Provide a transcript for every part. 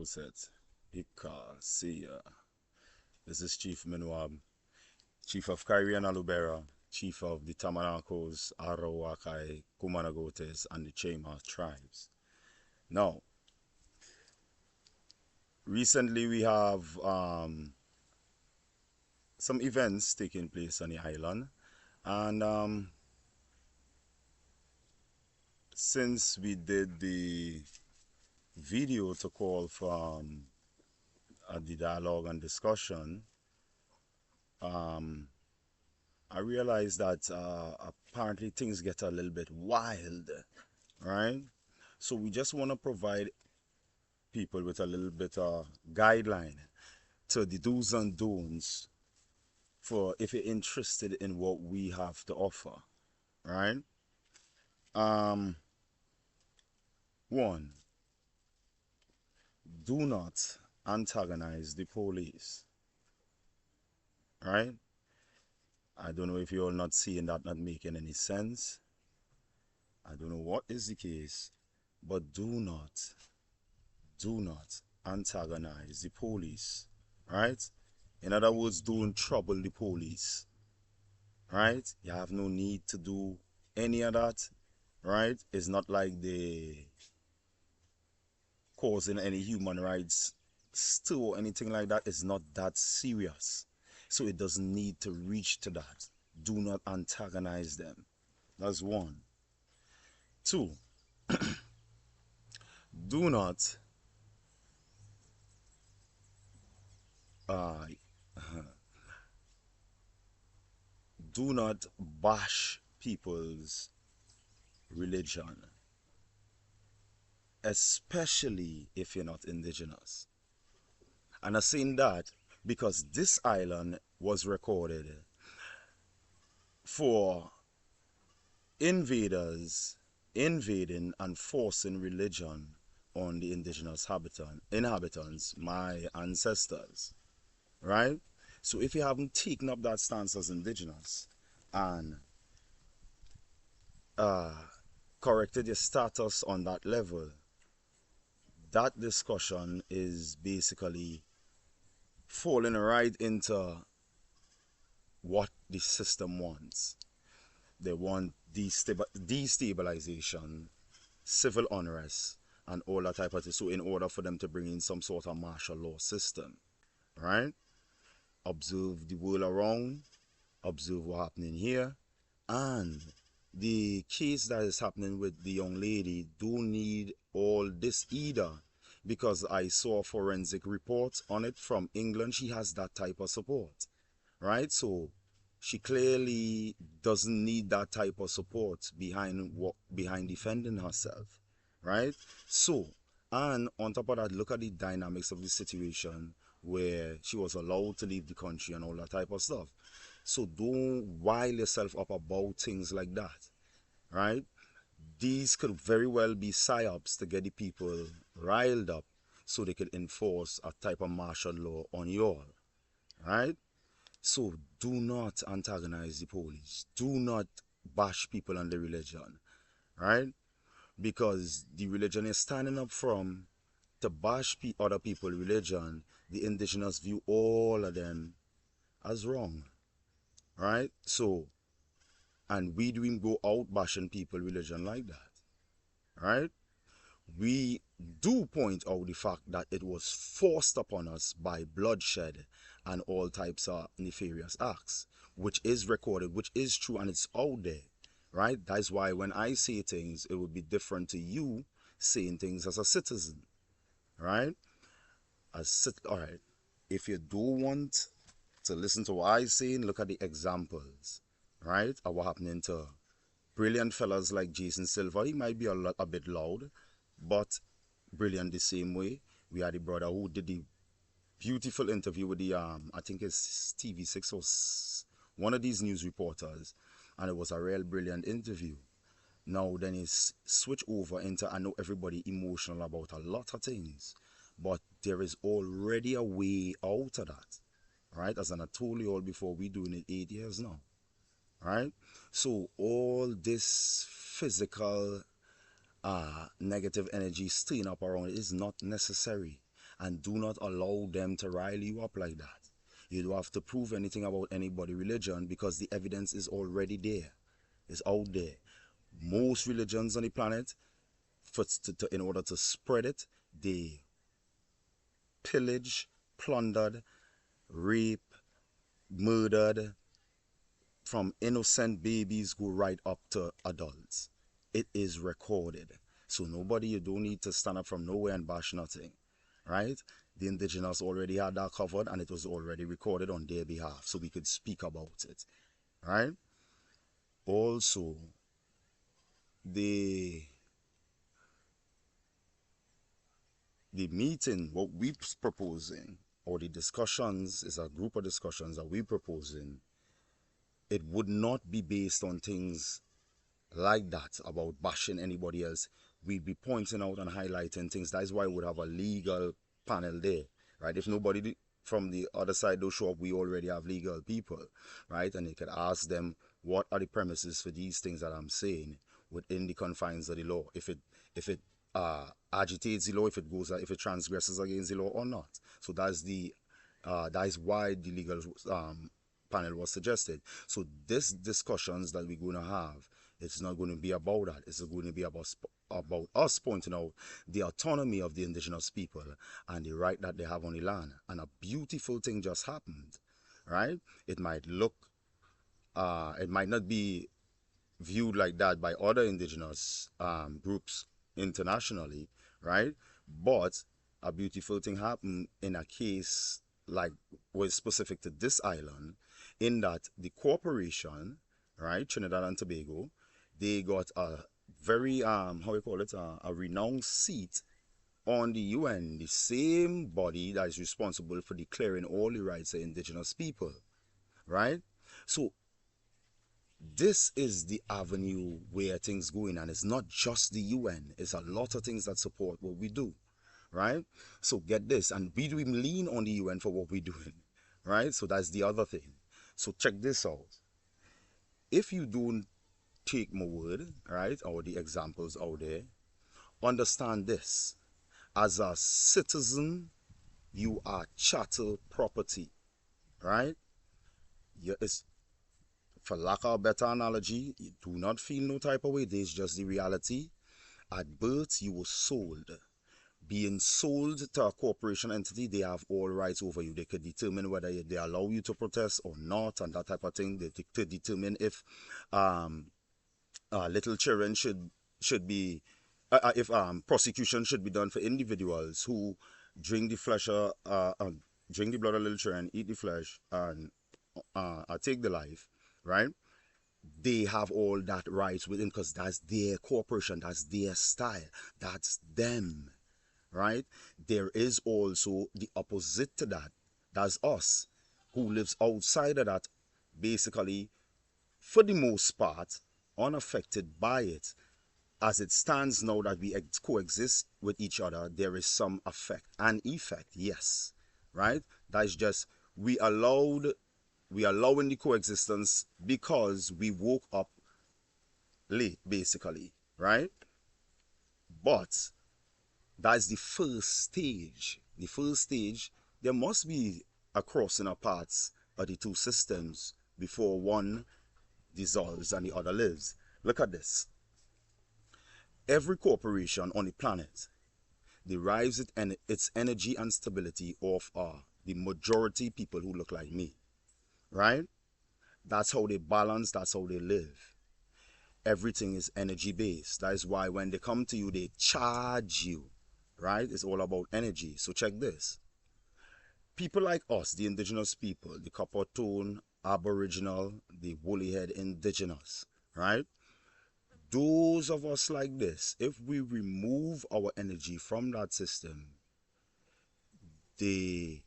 Puset, Ika, Sia. This is Chief Waab, Chief of Caribbean Alubera, Chief of the Tamanakos, Arawakai, Kumanagotes, and the Chema tribes. Now, recently we have some events taking place on the island, and since we did the video to call for the dialogue and discussion, um, I realized that apparently things get a little bit wild, right? So we just want to provide people with a little bit of guideline to the do's and don'ts for if you're interested in what we have to offer, right? Um, One, do not antagonize the police, right? I don't know if you're not seeing that not making any sense. I don't know what is the case, but do not antagonize the police, right? In other words, don't trouble the police, right? You have no need to do any of that, right? It's not like they causing any human rights still or anything like that. It's not that serious. So it doesn't need to reach to that. Do not antagonize them. That's one. Two, do not uh, do not bash people's religion, especially if you're not indigenous. And I'm saying that because this island was recorded for invaders invading and forcing religion on the indigenous inhabitants, my ancestors, right? So if you haven't taken up that stance as indigenous and uh, corrected your status on that level, that discussion is basically falling right into what the system wants. They want destabilization, civil unrest, and all that type of thing. So in order for them to bring in some sort of martial law system, right? Observe the world around, observe what's happening here, and the case that is happening with the young lady do need all this either, because I saw forensic reports on it from England. She has that type of support, right? So she clearly doesn't need that type of support behind defending herself, right? So, and on top of that, look at the dynamics of the situation where she was allowed to leave the country and all that type of stuff. So don't rile yourself up about things like that, right? These could very well be psyops to get the people riled up so they could enforce a type of martial law on you all, right? So do not antagonize the police. Do not bash people on the religion, right? Because the religion is standing up from to bash other people's religion. The indigenous view all of them as wrong, right? So, and we didn't go out bashing people religion like that, right? We do point out the fact that it was forced upon us by bloodshed and all types of nefarious acts, which is recorded, which is true, and it's out there, right? That's why when I say things, it would be different to you saying things as a citizen, right? All right. If you do want to listen to what I say, look at the examples, right? Of what happening to brilliant fellas like Jason Silver. He might be a bit loud, but brilliant the same way. We had the brother who did the beautiful interview with the I think it's TV6 or one of these news reporters, and it was a real brilliant interview. Now then it's switch over into, I know everybody emotional about a lot of things, but there is already a way out of that, right? As I told you all before, we doing it 8 years now, right? So all this physical negative energy staying up around it is not necessary. and do not allow them to rile you up like that. You don't have to prove anything about anybody religion because the evidence is already there. It's out there. Most religions on the planet, in order to spread it, they pillage, plundered, rape, murdered, from innocent babies go right up to adults. It is recorded. So nobody, you don't need to stand up from nowhere and bash nothing, right? The indigenous already had that covered and it was already recorded on their behalf so we could speak about it, right? Also, the the meeting, what we're proposing, or the discussions, is a group of discussions that we're proposing. It would not be based on things like that about bashing anybody else. We'd be pointing out and highlighting things. That's why we would have a legal panel there, right? If nobody from the other side don't show up, we already have legal people, right? And you could ask them, what are the premises for these things that I'm saying within the confines of the law? If it agitates the law, if it transgresses against the law or not. So that is why the legal panel was suggested. So these discussions that we're going to have, it's not going to be about that. It's going to be about us pointing out the autonomy of the indigenous people and the right that they have on the land. And a beautiful thing just happened, right? It might not be viewed like that by other indigenous groups internationally, right? But a beautiful thing happened in a case like was specific to this island, in that the corporation, right, Trinidad and Tobago, they got a very how we call it, a renowned seat on the UN, the same body that is responsible for declaring all the rights of indigenous people, right? So this is the avenue where things going, and it's not just the UN. It's a lot of things that support what we do, right? So get this, and we do lean on the UN for what we're doing, right? So that's the other thing. So check this out. If you don't take my word, right, or the examples out there, understand this. As a citizen, you are chattel property, right? It's, for lack of a better analogy, you do not feel no type of way. This is just the reality. At birth, you were sold. Being sold to a corporation entity, they have all rights over you. They could determine whether they allow you to protest or not, and that type of thing. They could determine if little children should be, if prosecution should be done for individuals who drink the flesh, drink the blood of little children, eat the flesh, and take the life, right? They have all that rights within, because that's their corporation, that's their style, that's them, right? There is also the opposite to that. That's us, who lives outside of that, basically, for the most part, unaffected by it. As it stands now that we coexist with each other, there is some effect, yes, right? That's just, we allowing the coexistence because we woke up late, basically, right? But that's the first stage. The first stage, there must be a crossing of paths of the two systems before one dissolves and the other lives. Look at this. Every corporation on the planet derives its energy and stability off the majority people who look like me, right? That's how they balance, that's how they live. Everything is energy based. That is why when they come to you, they charge you, right? It's all about energy. So check this. People like us, the indigenous people, the copper tone, aboriginal, the woolly head indigenous, right? Those of us like this, if we remove our energy from that system, they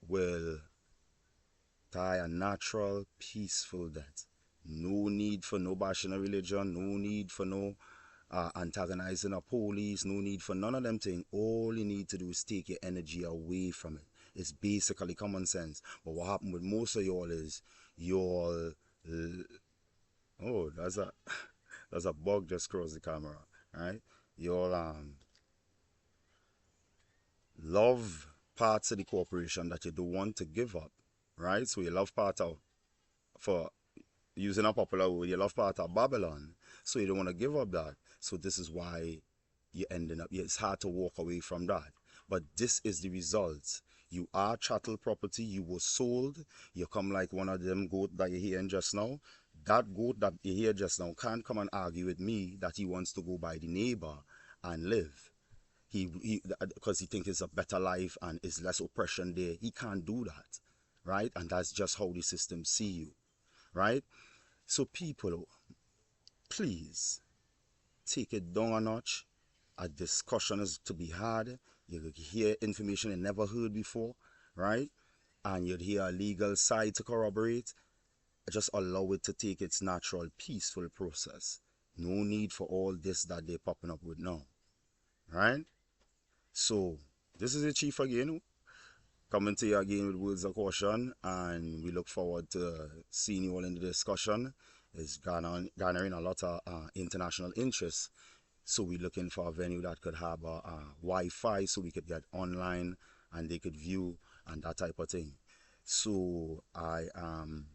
will die a natural, peaceful death. No need for no bashing a religion, no need for no antagonizing a police, no need for none of them things. All you need to do is take your energy away from it. It's basically common sense. But what happened with most of y'all is y'all, oh, that's a bug just crossed the camera, right? Y'all love parts of the corporation that you don't want to give up, right? So you love part of, for using a popular word, you love part of Babylon, so you don't want to give up that. So this is why you're ending up, it's hard to walk away from that. But this is the result. You are chattel property, you were sold, you come like one of them goat that you're hearing just now. That goat that you hear just now can't come and argue with me that he wants to go by the neighbor and live. He because he thinks it's a better life and is less oppression there. He can't do that, right? And that's just how the system see you, right? So people, please take it down a notch. A discussion is to be had. You hear information you never heard before, right? And you'd hear a legal side to corroborate. Just allow it to take its natural, peaceful process. No need for all this that they're popping up with now, right? So, this is the chief again, coming to you again with words of caution, and we look forward to seeing you all in the discussion. It's garnering a lot of international interest. So we're looking for a venue that could have a Wi-Fi so we could get online and they could view and that type of thing. So I am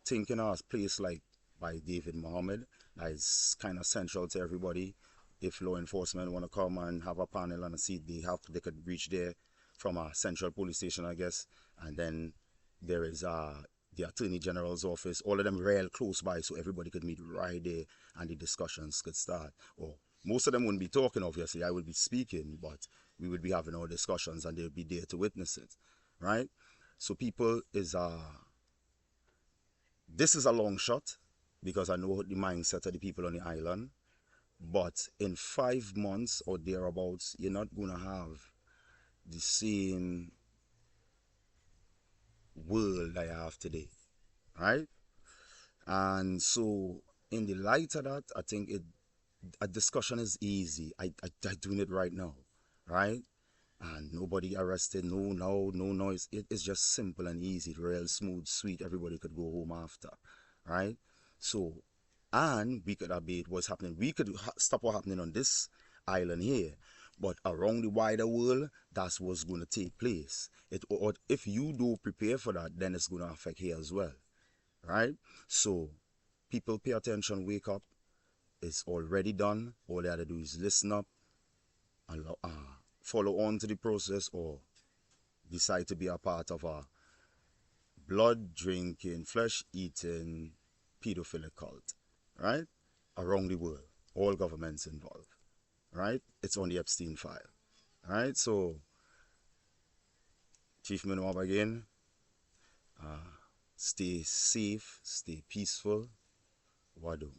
thinking of a place like by David Mohammed that is kind of central to everybody. If law enforcement want to come and have a panel and a seat, they could reach there from a central police station, I guess. And then there is the Attorney General's office, all of them real close by, so everybody could meet right there and the discussions could start. Or most of them wouldn't be talking, obviously. I would be speaking, but we would be having our discussions and they'll be there to witness it, right? So people is this is a long shot because I know the mindset of the people on the island. But in 5 months or thereabouts, you're not gonna have the same world I have today, right? And so, in the light of that, I think a discussion is easy. I doing it right now, right? And nobody arrested, no noise. It's just simple and easy, real smooth, sweet. Everybody could go home after, right? So, and we could abate what's happening. We could stop what's happening on this island here, but around the wider world, that's what's going to take place. Or if you do prepare for that, then it's going to affect here as well, right? So, people pay attention, wake up. It's already done. All they have to do is listen up and follow on to the process or decide to be a part of a blood drinking, flesh eating, pedophilic cult, right? Around the world, all governments involved, right? It's on the Epstein file, right? So, Chief Minwab again, stay safe, stay peaceful. Wadu.